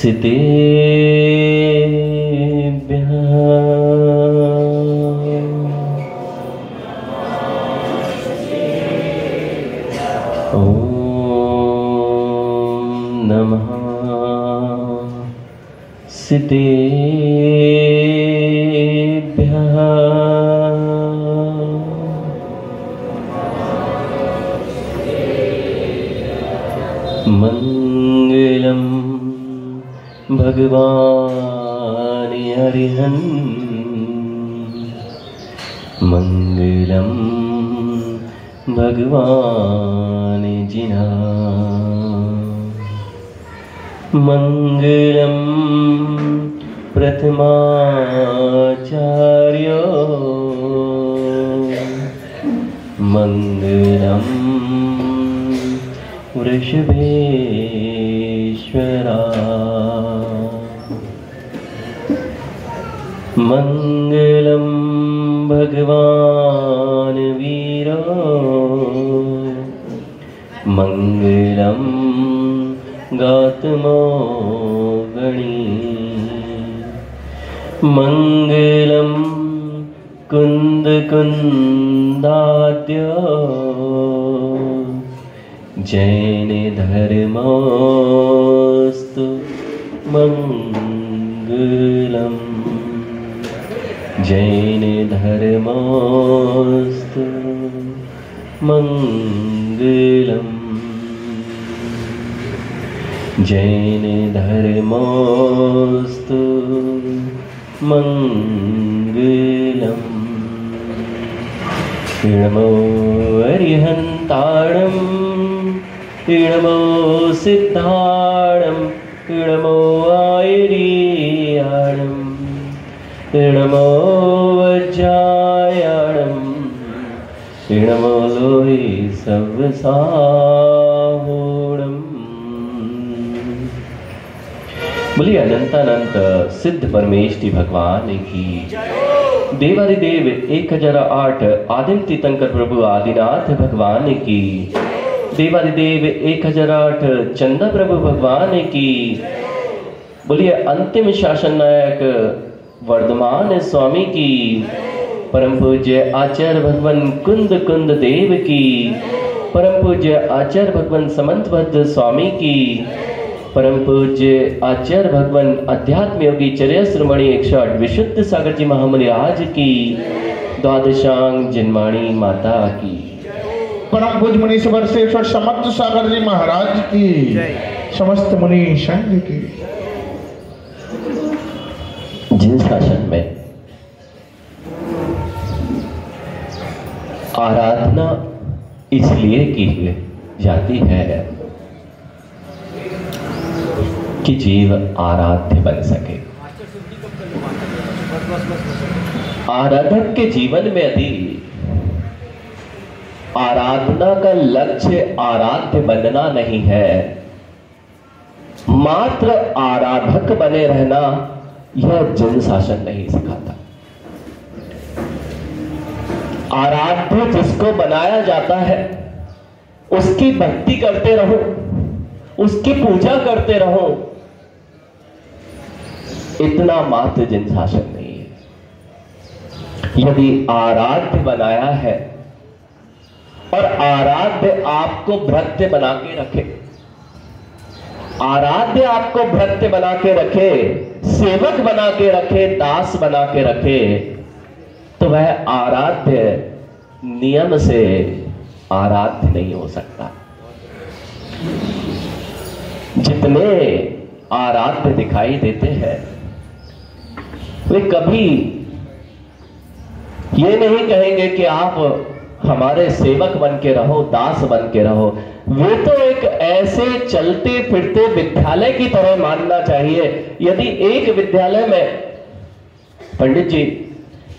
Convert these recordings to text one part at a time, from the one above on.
सितेभ्यः ॐ नमः सितेभ्यः मंगलम भगवान हरिहन मंगलम भगवान जिना मंगलम प्रथमाचार्य मंगलम वृषभेश्वरा मंगलम भगवान वीरो मंगलम गौतमो गणी मंगलम कुंद कुंदाद्य जैन धर्मोस्तु मंगलम जैन धर्मोस्तु मंगलम जैन धर्मोस्तु मंगलम नमो अरिहन्ताणं नमो सिद्धाणं नमो आयर्याणं नमो वज्रायाणं नमो लोहि सवसाहोणम्। बोलिए अनंतानंत सिद्ध परमेष्टि भगवान की देवादिदेव 1008 आदिम तीर्थंकर प्रभु आदिनाथ भगवान की देवादिदेव 1008 चंदा प्रभु भगवान की। बोलिए अंतिम शासन नायक वर्धमान स्वामी की परम पूज्य आचार्य भगवान कुंद कुंद देव की परम पूज्य आचार्य भगवान समंत भद्र स्वामी की परम पूज्य आचार्य भगवान अध्यात्म योगी चर्या श्रोमणी 108 विशुद्ध सागर जी महामुनि राज की द्वादशांग जिनवाणी माता की परम पूज्य मुनीश्वर श्रेष्ठ समर्थ सागर जी महाराज की समस्त मुनि संघ की। जिन शासन में आराधना इसलिए की जाती है कि जीव आराध्य बन सके। आराधक के जीवन में यदि आराधना का लक्ष्य आराध्य बनना नहीं है, मात्र आराधक बने रहना, यह जन शासन नहीं सिखाता। आराध्य जिसको बनाया जाता है उसकी भक्ति करते रहो, उसकी पूजा करते रहो, इतना मात्र जिन शासन नहीं है। यदि आराध्य बनाया है और आराध्य आपको भृत्य बना के रखे, आराध्य आपको भृत्य बना के रखे, सेवक बना के रखे, दास बना के रखे, तो वह आराध्य नियम से आराध्य नहीं हो सकता। जितने आराध्य दिखाई देते हैं वे कभी ये नहीं कहेंगे कि आप हमारे सेवक बन के रहो, दास बन के रहो। वे तो एक ऐसे चलते फिरते विद्यालय की तरह मानना चाहिए। यदि एक विद्यालय में, पंडित जी,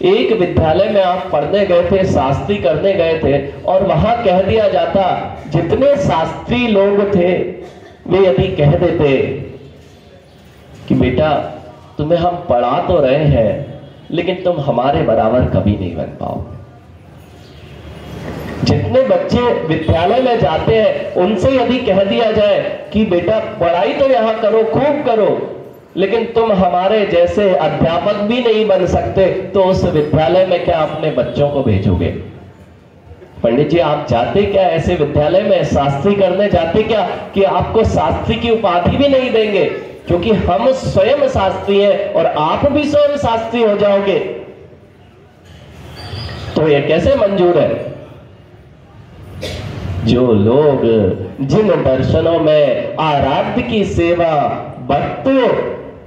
एक विद्यालय में आप पढ़ने गए थे, शास्त्री करने गए थे, और वहां कह दिया जाता, जितने शास्त्री लोग थे वे यदि कह देते कि बेटा तुम्हें हम पढ़ा तो रहे हैं लेकिन तुम हमारे बराबर कभी नहीं बन पाओगे। जितने बच्चे विद्यालय में जाते हैं उनसे यदि कह दिया जाए कि बेटा पढ़ाई तो यहां करो, खूब करो, लेकिन तुम हमारे जैसे अध्यापक भी नहीं बन सकते, तो उस विद्यालय में क्या अपने बच्चों को भेजोगे? पंडित जी, आप जाते क्या ऐसे विद्यालय में शास्त्री करने जाते क्या कि आपको शास्त्री की उपाधि भी नहीं देंगे? क्योंकि हम स्वयं शास्त्री हैं और आप भी स्वयं शास्त्री हो जाओगे, तो ये कैसे मंजूर है? जो लोग जिन दर्शनों में आराध्य की सेवा भक्त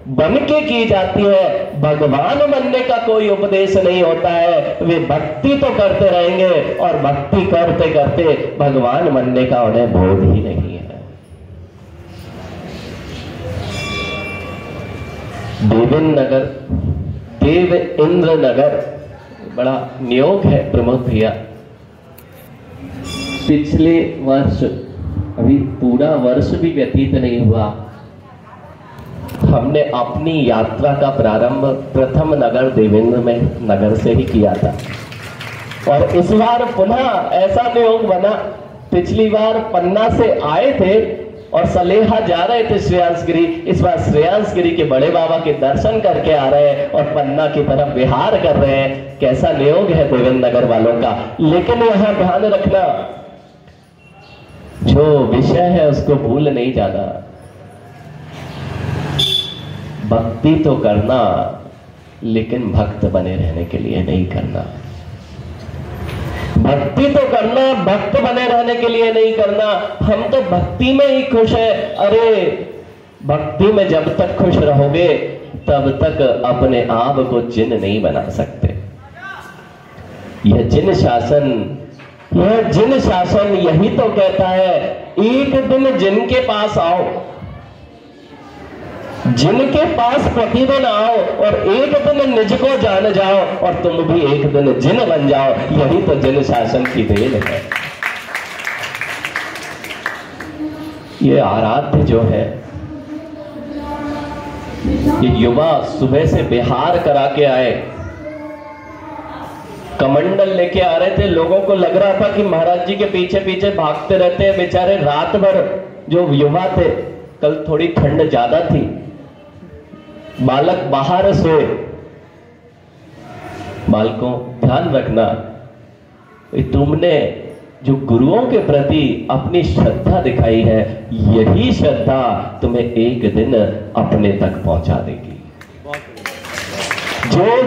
बन के की जाती है, भगवान बनने का कोई उपदेश नहीं होता है, वे भक्ति तो करते रहेंगे और भक्ति करते करते भगवान बनने का उन्हें बोध ही नहीं है। देवेंद्र नगर, देव इंद्र नगर बड़ा नियोग है प्रमोद भैया। पिछले वर्ष, अभी पूरा वर्ष भी व्यतीत नहीं हुआ, हमने अपनी यात्रा का प्रारंभ प्रथम नगर देवेंद्र में नगर से ही किया था। और इस बार पुनः ऐसा नियोग बना, पिछली बार पन्ना से आए थे और सलेहा जा रहे थे श्रेयांसगिरी, इस बार श्रेयांसगिरी के बड़े बाबा के दर्शन करके आ रहे हैं और पन्ना की तरफ विहार कर रहे हैं। कैसा नियोग है देवेंद्र नगर वालों का। लेकिन यहां ध्यान रखना, जो विषय है उसको भूल नहीं जाना। भक्ति तो करना, लेकिन भक्त बने रहने के लिए नहीं करना। भक्ति तो करना, भक्त बने रहने के लिए नहीं करना। हम तो भक्ति में ही खुश है। अरे भक्ति में जब तक खुश रहोगे तब तक अपने आप को जिन नहीं बना सकते। यह जिन शासन यही तो कहता है, एक दिन जिनके पास आओ, जिनके पास प्रतिदिन आओ और एक दिन निज को जान जाओ और तुम भी एक दिन जिन बन जाओ। यही तो जिन शासन की देन है। ये आराध्य जो है, ये युवा सुबह से बिहार करा के आए, कमंडल लेके आ रहे थे। लोगों को लग रहा था कि महाराज जी के पीछे पीछे भागते रहते हैं बेचारे। रात भर जो युवा थे, कल थोड़ी ठंड ज्यादा थी, बालक बाहर सोए। बालकों ध्यान रखना, तुमने जो गुरुओं के प्रति अपनी श्रद्धा दिखाई है, यही श्रद्धा तुम्हें एक दिन अपने तक पहुंचा देगी।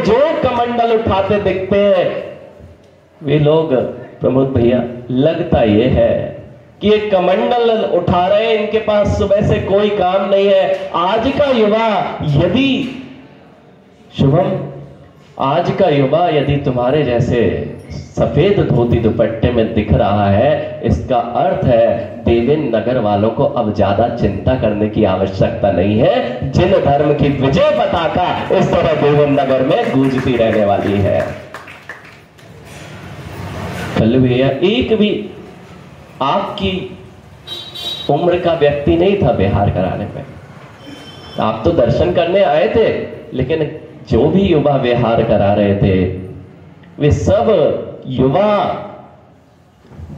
जो कमंडल उठाते दिखते हैं वे लोग, प्रमोद भैया, लगता ये है कि ये कमंडल उठा रहे हैं, इनके पास सुबह से कोई काम नहीं है। आज का युवा यदि शुभम, आज का युवा यदि तुम्हारे जैसे सफेद धोती दुपट्टे में दिख रहा है, इसका अर्थ है देवेंद्र नगर वालों को अब ज्यादा चिंता करने की आवश्यकता नहीं है। जिन धर्म की विजय पताका इस तरह देवेंद्र नगर में गूंजती रहने वाली है। कल भैया एक भी आपकी उम्र का व्यक्ति नहीं था बिहार कराने में। आप तो दर्शन करने आए थे, लेकिन जो भी युवा विहार करा रहे थे, वे सब युवा,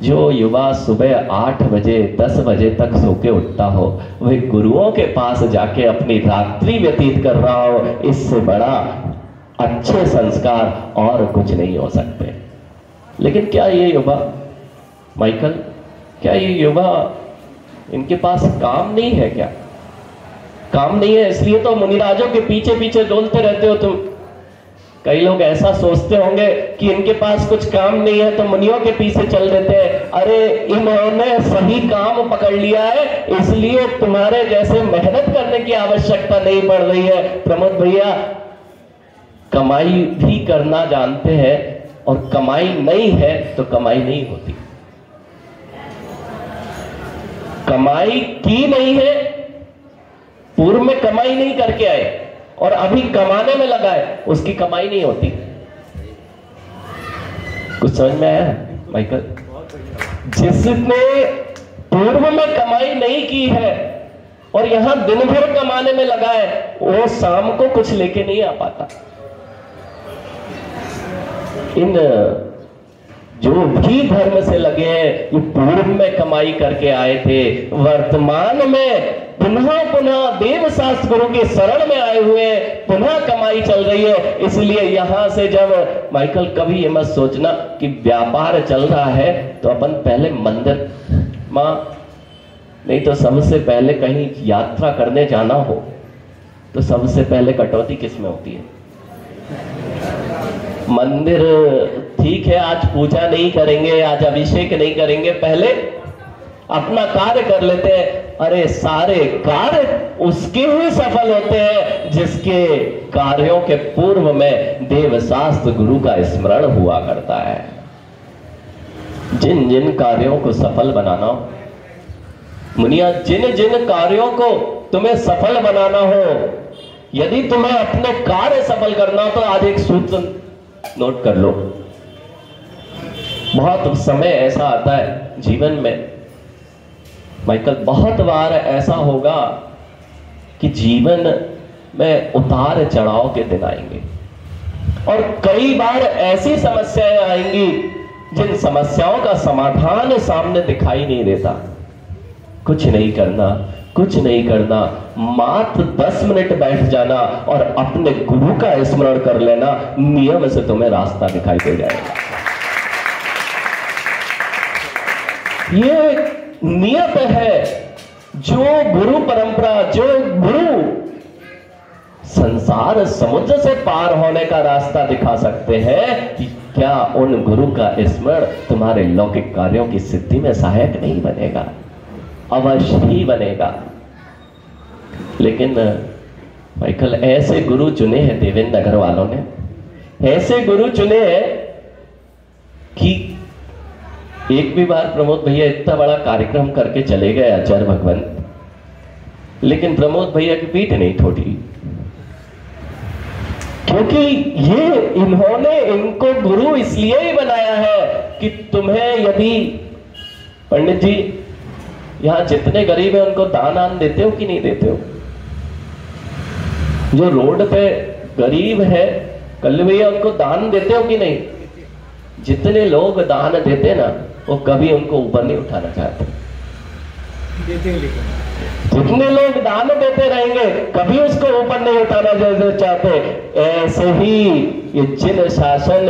जो युवा सुबह 8 बजे 10 बजे तक सो के उठता हो, वे गुरुओं के पास जाके अपनी रात्रि व्यतीत कर रहा हो, इससे बड़ा अच्छे संस्कार और कुछ नहीं हो सकते। लेकिन क्या ये युवा, माइकल, क्या ये युवा, इनके पास काम नहीं है क्या? काम नहीं है इसलिए तो मुनिराजों के पीछे पीछे डोलते रहते हो तुम। कई लोग ऐसा सोचते होंगे कि इनके पास कुछ काम नहीं है तो मुनियों के पीछे चल देते हैं। अरे इन्होंने सही काम पकड़ लिया है, इसलिए तुम्हारे जैसे मेहनत करने की आवश्यकता नहीं पड़ रही है। प्रमोद भैया कमाई भी करना जानते हैं, और कमाई नहीं है तो कमाई नहीं होती। कमाई की नहीं है, पूर्व में कमाई नहीं करके आए और अभी कमाने में लगा है, उसकी कमाई नहीं होती। कुछ समझ में आया माइकल? जिसने पूर्व में कमाई नहीं की है और यहां दिन भर कमाने में लगा है, वो शाम को कुछ लेके नहीं आ पाता। इन जो भी धर्म से लगे हैं, ये पूर्व में कमाई करके आए थे, वर्तमान में पुनः पुनः देव शास्त्र गुरु के शरण में आए हुए, पुनः कमाई चल रही है। इसलिए यहां से जब माइकल कभी ये मत सोचना कि व्यापार चल रहा है तो अपन पहले मंदिर मां, नहीं तो सबसे पहले कहीं यात्रा करने जाना हो तो सबसे पहले कटौती किस में होती है? मंदिर ठीक है, आज पूजा नहीं करेंगे, आज अभिषेक नहीं करेंगे, पहले अपना कार्य कर लेते हैं। अरे सारे कार्य उसके ही सफल होते हैं जिसके कार्यों के पूर्व में देव शास्त्र गुरु का स्मरण हुआ करता है। जिन जिन कार्यों को सफल बनाना हो मुनिया, जिन जिन कार्यों को तुम्हें सफल बनाना हो, यदि तुम्हें अपने कार्य सफल करना हो तो आज एक सूत्र नोट कर लो। बहुत समय ऐसा आता है जीवन में माइकल, बहुत बार ऐसा होगा कि जीवन में उतार चढ़ाव के दिन आएंगे और कई बार ऐसी समस्याएं आएंगी जिन समस्याओं का समाधान सामने दिखाई नहीं देता। कुछ नहीं करना, कुछ नहीं करना, मात्र 10 मिनट बैठ जाना और अपने गुरु का स्मरण कर लेना, नियम से तुम्हें रास्ता दिखाई दे जाएगा। ये नियत है। जो गुरु परंपरा, जो गुरु संसार समुद्र से पार होने का रास्ता दिखा सकते हैं, कि क्या उन गुरु का स्मरण तुम्हारे लौकिक कार्यों की सिद्धि में सहायक नहीं बनेगा? अवश्य ही बनेगा। लेकिन माइकल ऐसे गुरु चुने हैं देवेंद्र नगर वालों ने, ऐसे गुरु चुने हैं कि एक भी बार प्रमोद भैया इतना बड़ा कार्यक्रम करके चले गए आचार्य भगवंत, लेकिन प्रमोद भैया की पीठ नहीं ठोठी, क्योंकि ये इन्होंने इनको गुरु इसलिए ही बनाया है कि तुम्हें यदि पंडित जी यहां जितने गरीब है उनको दान आन देते हो कि नहीं देते हो? जो रोड पे गरीब है कल भैया उनको दान देते हो कि नहीं? जितने लोग दान देते ना वो कभी उनको ऊपर नहीं उठाना चाहते, जितने लोग दान देते रहेंगे कभी उसको ऊपर नहीं उठाना चाहते। ऐसे ही ये जिन शासन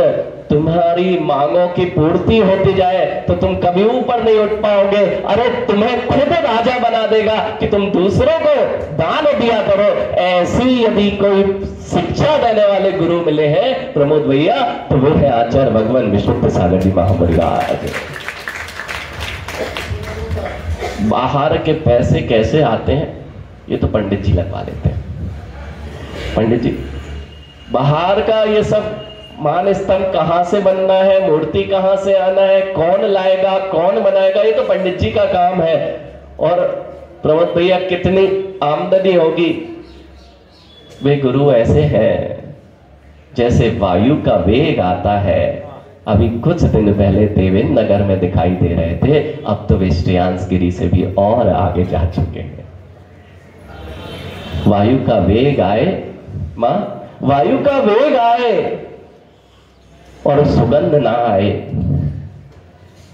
तुम्हारी मांगों की पूर्ति होती जाए तो तुम कभी ऊपर नहीं उठ पाओगे। अरे तुम्हें खुद राजा बना देगा कि तुम दूसरों को दान दिया करो। ऐसी यदि कोई शिक्षा देने वाले गुरु मिले हैं प्रमोद भैया तो वो है आचार्य भगवान विशुद्ध सागर जी महापरिवार। बाहर के पैसे कैसे आते हैं ये तो पंडित जी लगवा लेते हैं। पंडित जी बाहर का ये सब मान स्तंभ कहां से बनना है, मूर्ति कहां से आना है, कौन लाएगा, कौन बनाएगा, ये तो पंडित जी का काम है। और प्रमोद भैया कितनी आमदनी होगी। वे गुरु ऐसे हैं जैसे वायु का वेग आता है। अभी कुछ दिन पहले देवेंद्र नगर में दिखाई दे रहे थे, अब तो वे श्रेयांसगिरी से भी और आगे जा चुके हैं। वायु का वेग आए मां, वायु का वेग आए और सुगंध ना आए,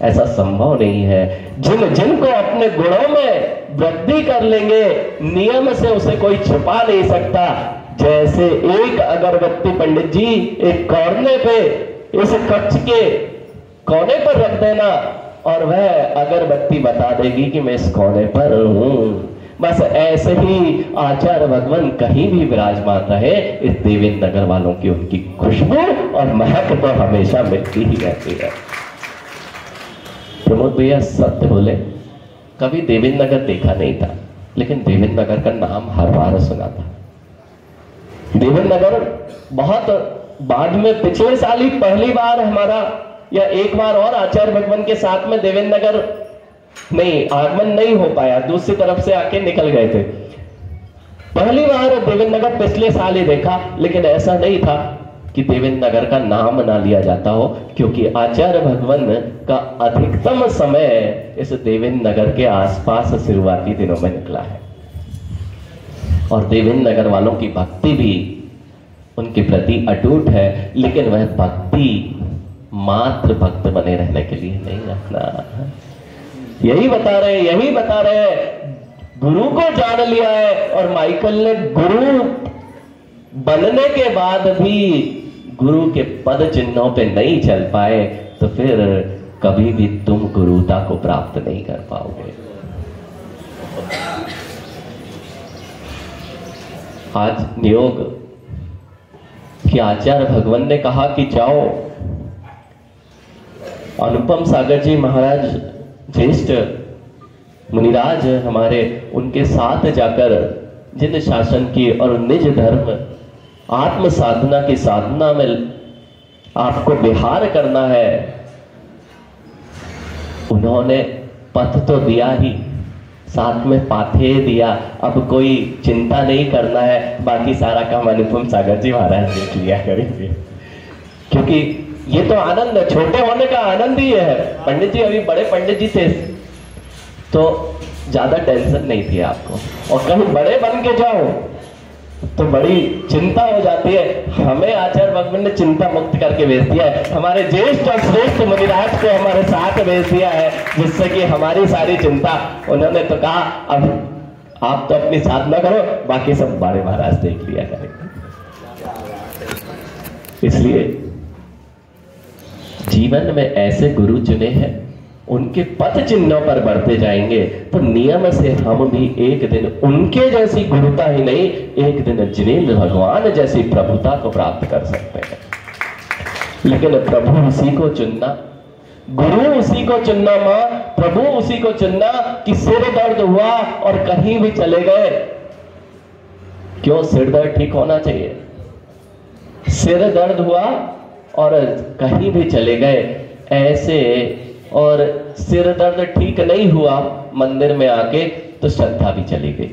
ऐसा संभव नहीं है। जिनको अपने गुणों में वृद्धि कर लेंगे नियम से उसे कोई छुपा नहीं सकता। जैसे एक अगरबत्ती पंडित जी एक कोने पे, इस कक्ष के कोने पर रख देना और वह अगरबत्ती बता देगी कि मैं इस कोने पर हूं। बस ऐसे ही आचार्य भगवान कहीं भी विराजमान रहे, इस देवेंद्र नगर वालों की उनकी खुशबू और महक तो हमेशा मिलती ही रहती है। प्रमोद भैया सत्य बोले, कभी देवेंद्र नगर देखा नहीं था, लेकिन देवेंद्र नगर का नाम हर बार सुना था। देवेंद्र नगर बहुत बाद में, पिछले साल ही पहली बार हमारा या एक बार और आचार्य भगवान के साथ में देवेंद्र नगर नहीं आगमन नहीं हो पाया, दूसरी तरफ से आके निकल गए थे। पहली बार देवेंद्र नगर पिछले साल ही देखा, लेकिन ऐसा नहीं था कि देवेंद्र नगर का नाम ना लिया जाता हो, क्योंकि आचार्य भगवान का अधिकतम समय इस देवेंद्र नगर के आसपास शुरुआती दिनों में निकला है। और देवेंद्र नगर वालों की भक्ति भी उनके प्रति अटूट है, लेकिन वह भक्ति मात्र भक्त बने रहने के लिए नहीं रखना। यही बता रहे गुरु को जान लिया है और माइकल ने गुरु बनने के बाद भी गुरु के पद चिन्हों पे नहीं चल पाए, तो फिर कभी भी तुम गुरुता को प्राप्त नहीं कर पाओगे। आज नियोग कि आचार्य भगवान ने कहा कि जाओ, अनुपम सागर जी महाराज ज्येष्ठ मुनिराज हमारे, उनके साथ जाकर जिन शासन की और निज धर्म आत्म साधना की साधना में आपको विहार करना है, उन्होंने पथ तो दिया ही, साथ में पाथे दिया। अब कोई चिंता नहीं करना है, बाकी सारा काम अनुपम सागर जी महाराज देख लिया करेंगे, क्योंकि ये तो आनंद है, छोटे होने का आनंद ही है। पंडित जी अभी बड़े पंडित जी थे तो ज्यादा टेंशन नहीं थी आपको, और कहीं बड़े बन के जाओ तो बड़ी चिंता हो जाती है। हमें आचार्य भगवान ने चिंता मुक्त करके भेज दिया है, हमारे ज्येष्ठ और श्रेष्ठ मुनिराज को हमारे साथ भेज दिया है, जिससे कि हमारी सारी चिंता, उन्होंने तो कहा अब आप तो अपनी साधना करो, बाकी सब बड़े महाराज देख लिया करेंगे। इसलिए जीवन में ऐसे गुरु चुने हैं, उनके पथ चिन्हों पर बढ़ते जाएंगे तो नियम से हम भी एक दिन उनके जैसी गुरुता ही नहीं, एक दिन जिनेंद्र भगवान जैसी प्रभुता को प्राप्त कर सकते हैं। लेकिन प्रभु उसी को चुनना, गुरु उसी को चुनना, मां प्रभु उसी को चुनना कि सिर दर्द हुआ और कहीं भी चले गए। क्यों? सिर दर्द ठीक होना चाहिए। सिर दर्द हुआ और कहीं भी चले गए ऐसे, और सिर दर्द ठीक नहीं हुआ मंदिर में आके तो श्रद्धा भी चली गई।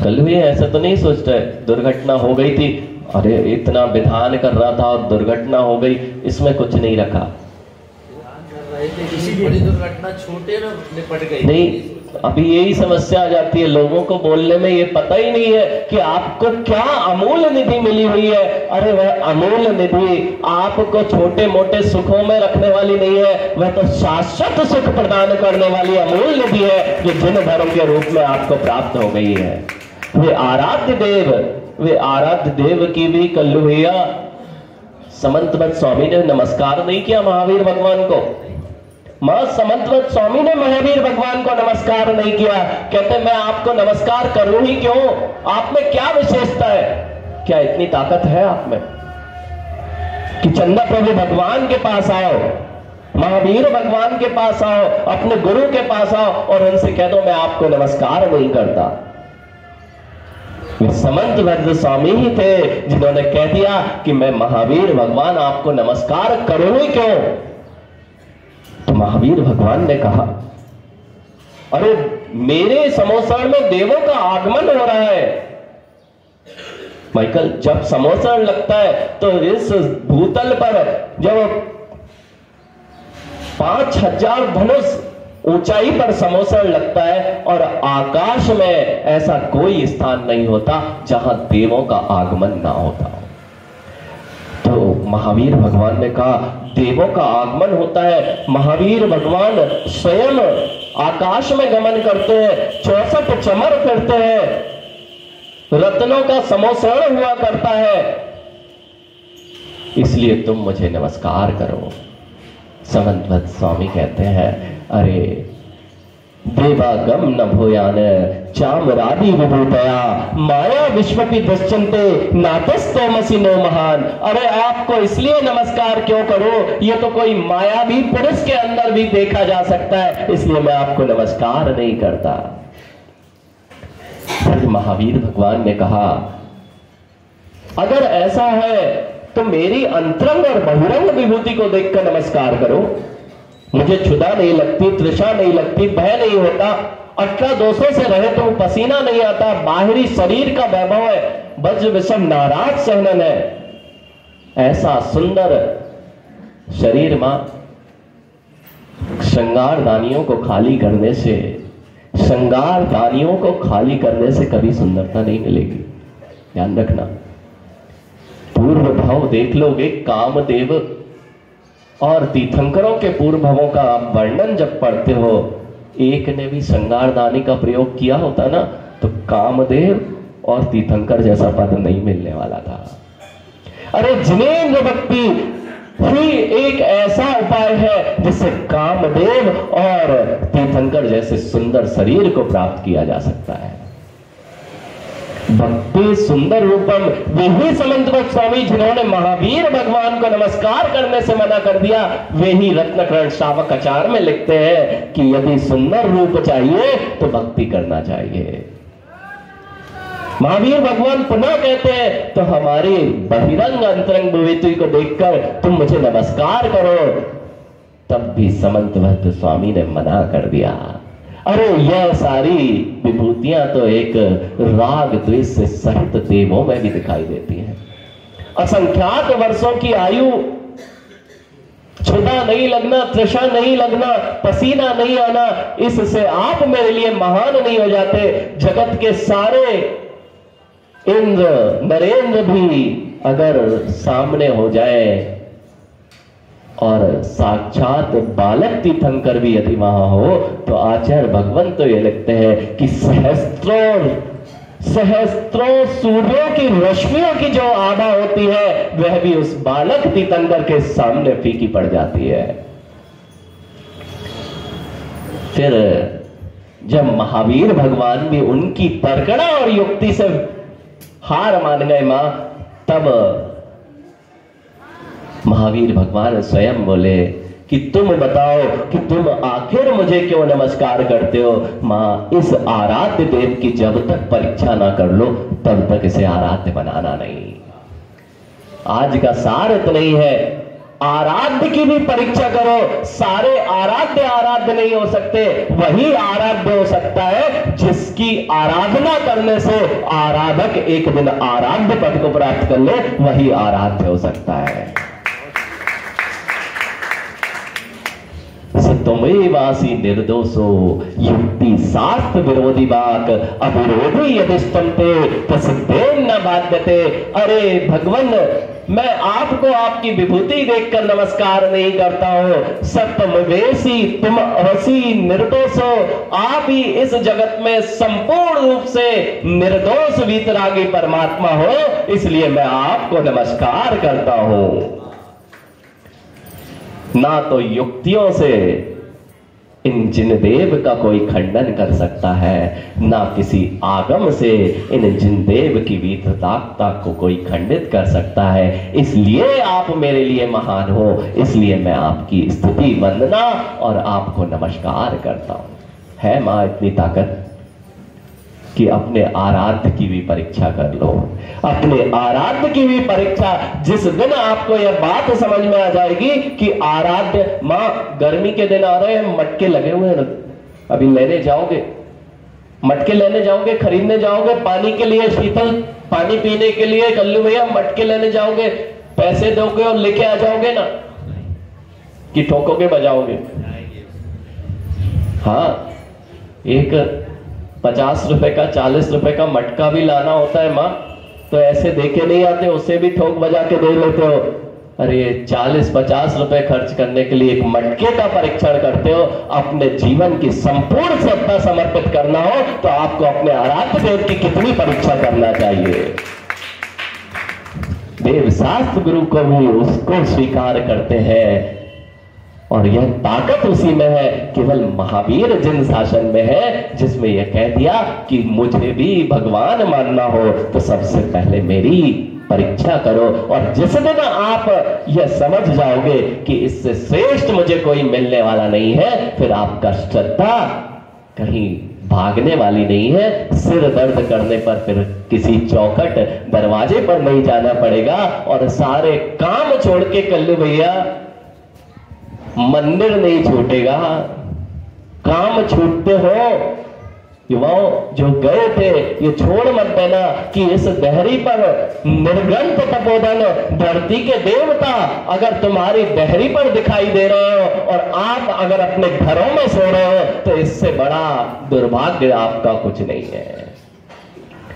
कल भी ऐसा तो नहीं सोचता है दुर्घटना हो गई थी, अरे इतना विधान कर रहा था और दुर्घटना हो गई, इसमें कुछ नहीं रखा। किसी बड़ी दुर्घटना छोटे में निपट गई नहीं, अभी यही समस्या आ जाती है, लोगों को बोलने में ये पता ही नहीं है कि आपको क्या अमूल्य निधि मिली हुई है। अरे वह अमूल्य निधि आपको छोटे मोटे सुखों में रखने वाली नहीं है, वह तो शाश्वत सुख प्रदान करने वाली अमूल्य निधि है, जो जिन धर्म के रूप में आपको प्राप्त हो गई है। वे आराध्य देव की भी कल्लू भैया समंतवत स्वामी ने नमस्कार नहीं किया महावीर भगवान को। मां समंतवत स्वामी ने महावीर भगवान को नमस्कार नहीं किया। कहते मैं आपको नमस्कार करूं ही क्यों, आप में क्या विशेषता है, क्या इतनी ताकत है आप में कि चंदा प्रभु भगवान के पास आओ, महावीर भगवान के पास आओ, अपने गुरु के पास आओ और उनसे कह दो मैं आपको नमस्कार नहीं करता। समंतवत स्वामी ही थे जिन्होंने कह दिया कि मैं महावीर भगवान आपको नमस्कार करूं ही क्यों। तो महावीर भगवान ने कहा अरे मेरे समोसण में देवों का आगमन हो रहा है। माइकल, जब समोसण लगता है तो इस भूतल पर जब 5000 धनुष ऊंचाई पर समोसण लगता है और आकाश में ऐसा कोई स्थान नहीं होता जहां देवों का आगमन ना होता। तो महावीर भगवान ने कहा देवों का आगमन होता है, महावीर भगवान स्वयं आकाश में गमन करते हैं, 64 चमर करते हैं, रत्नों का समोसण हुआ करता है, इसलिए तुम मुझे नमस्कार करो। समंतवत स्वामी कहते हैं अरे देवागम न भूयान चामरादि विभूतया माया विश्वपि दृश्यन्ते नातस्तोमसि नो महान। अरे आपको इसलिए नमस्कार क्यों करो, ये तो कोई माया भी पुरुष के अंदर भी देखा जा सकता है, इसलिए मैं आपको नमस्कार नहीं करता। फिर महावीर भगवान ने कहा अगर ऐसा है तो मेरी अंतरंग और बहिरंग विभूति को देखकर नमस्कार करो। मुझे क्षुधा नहीं लगती, तृषा नहीं लगती, भय नहीं होता, 18 दोषों से रहे तो पसीना नहीं आता, बाहरी शरीर का वैभव है, वज्र विषम नाराज सहनन है। ऐसा सुंदर शरीर मां श्रृंगार दानियों को खाली करने से, श्रृंगार दानियों को खाली करने से कभी सुंदरता नहीं मिलेगी, ध्यान रखना। पूर्व भाव देख लोगे, कामदेव और तीर्थंकरों के पूर्व भावों का वर्णन जब पढ़ते हो एक ने भी श्रृंगारदानी का प्रयोग किया होता ना तो कामदेव और तीर्थंकर जैसा पद नहीं मिलने वाला था। अरे जिनेंद्र भक्ति ही एक ऐसा उपाय है जिससे कामदेव और तीर्थंकर जैसे सुंदर शरीर को प्राप्त किया जा सकता है। भक्ति सुंदर रूपम, वे ही समंतवत स्वामी जिन्होंने महावीर भगवान को नमस्कार करने से मना कर दिया, वे ही रत्नकरण शावक आचार में लिखते हैं कि यदि सुंदर रूप चाहिए तो भक्ति करना चाहिए। महावीर भगवान पुनः कहते हैं तो हमारी बहिरंग अंतरंग भविष्य को देखकर तुम मुझे नमस्कार करो, तब भी समंतवत स्वामी ने मना कर दिया। अरे यह सारी विभूतियां तो एक राग द्वेष से सहित देवों में भी दिखाई देती हैं। असंख्यात वर्षों की आयु, क्षुधा नहीं लगना, तृषा नहीं लगना, पसीना नहीं आना, इससे आप मेरे लिए महान नहीं हो जाते। जगत के सारे इंद्र नरेंद्र भी अगर सामने हो जाए और साक्षात बालक तीर्थंकर भी यदि वहां हो तो आचार्य भगवान तो ये लिखते हैं कि सहस्त्रों सूर्यों की रश्मियों की जो आभा होती है वह भी उस बालक तीर्थंकर के सामने फीकी पड़ जाती है। फिर जब महावीर भगवान भी उनकी तर्कणा और युक्ति से हार मान गए मां, तब महावीर भगवान स्वयं बोले कि तुम बताओ कि तुम आखिर मुझे क्यों नमस्कार करते हो। मां, इस आराध्य देव की जब तक परीक्षा ना कर लो तब तक इसे आराध्य बनाना नहीं। आज का सार इतना ही है, आराध्य की भी परीक्षा करो। सारे आराध्य नहीं हो सकते, वही आराध्य हो सकता है जिसकी आराधना करने से आराधक एक दिन आराध्य पद को प्राप्त कर ले, वही आराध्य हो सकता है। सत्वमेवासी निर्दोषो युक्ति शास्त्र विरोधी वाक अविरोधी यदिष्टम ते प्रसिद्धेन न बाध्यते। अरे भगवान, मैं आपको आपकी विभूति देखकर नमस्कार नहीं करता हूं। सत्यमवेशी तुम अवसी निर्दोष हो, आप ही इस जगत में संपूर्ण रूप से निर्दोष वीतरागी परमात्मा हो, इसलिए मैं आपको नमस्कार करता हूं। ना तो युक्तियों से इन जिनदेव का कोई खंडन कर सकता है, ना किसी आगम से इन जिनदेव की वीतरागता को कोई खंडित कर सकता है। इसलिए आप मेरे लिए महान हो, इसलिए मैं आपकी स्तुति वंदना और आपको नमस्कार करता हूं। है मां इतनी ताकत कि अपने आराध्य की भी परीक्षा कर लो, अपने आराध्य की भी परीक्षा। जिस दिन आपको यह बात समझ में आ जाएगी कि आराध्य, मां गर्मी के दिन आ रहे हैं, मटके लगे हुए हैं, अभी लेने जाओगे, मटके लेने जाओगे, खरीदने जाओगे पानी के लिए, शीतल पानी पीने के लिए, कल्लू भैया मटके लेने जाओगे, पैसे दोगे और लेके आ जाओगे ना कि ठोकोगे बजाओगे? हाँ, एक 50 रुपए का 40 रुपए का मटका भी लाना होता है मां, तो ऐसे देके नहीं आते, उसे भी ठोक बजा के दे लेते हो। अरे 40-50 रुपए खर्च करने के लिए एक मटके का परीक्षण करते हो। अपने जीवन की संपूर्ण श्रद्धा समर्पित करना हो तो आपको अपने आराध्य देव की कितनी परीक्षा करना चाहिए। देव शास्त्र गुरु को भी उसको स्वीकार करते हैं और यह ताकत उसी में है। केवल महावीर जिन शासन में है जिसमें यह कह दिया कि मुझे भी भगवान मानना हो तो सबसे पहले मेरी परीक्षा करो। और जिस दिन आप यह समझ जाओगे कि इससे श्रेष्ठ मुझे कोई मिलने वाला नहीं है, फिर आपका श्रद्धा कहीं भागने वाली नहीं है। सिर दर्द करने पर फिर किसी चौखट दरवाजे पर नहीं जाना पड़ेगा और सारे काम छोड़ के कल्लू भैया मंदिर नहीं छूटेगा। काम छूटते हो युवाओं जो गए थे, ये छोड़ मत देना कि इस दहरी पर निर्गंत तपोधन धरती के देवता अगर तुम्हारी दहरी पर दिखाई दे रहे हो और आप अगर अपने घरों में सो रहे हो तो इससे बड़ा दुर्भाग्य आपका कुछ नहीं है।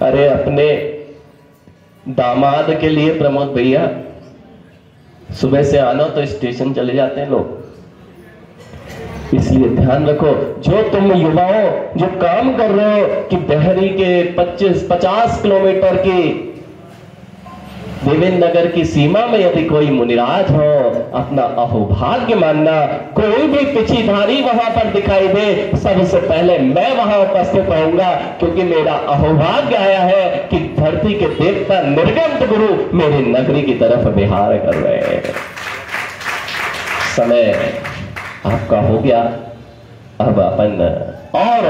अरे अपने दामाद के लिए प्रमोद भैया सुबह से आना तो स्टेशन चले जाते हैं लोग, इसलिए ध्यान रखो, जो तुम युवाओं जो काम कर रहे हो कि बहरी के 25-50 किलोमीटर की देवेंद्र नगर की सीमा में यदि कोई मुनिराज हो, अपना अहोभाग्य मानना। कोई भी पिछीधारी वहां पर दिखाई दे, सबसे पहले मैं वहां उपस्थित रहूंगा, क्योंकि मेरा अहोभाग्य आया है कि धरती के देवता निर्गंत गुरु मेरी नगरी की तरफ विहार कर रहे हैं। समय आपका हो गया, अब अपन और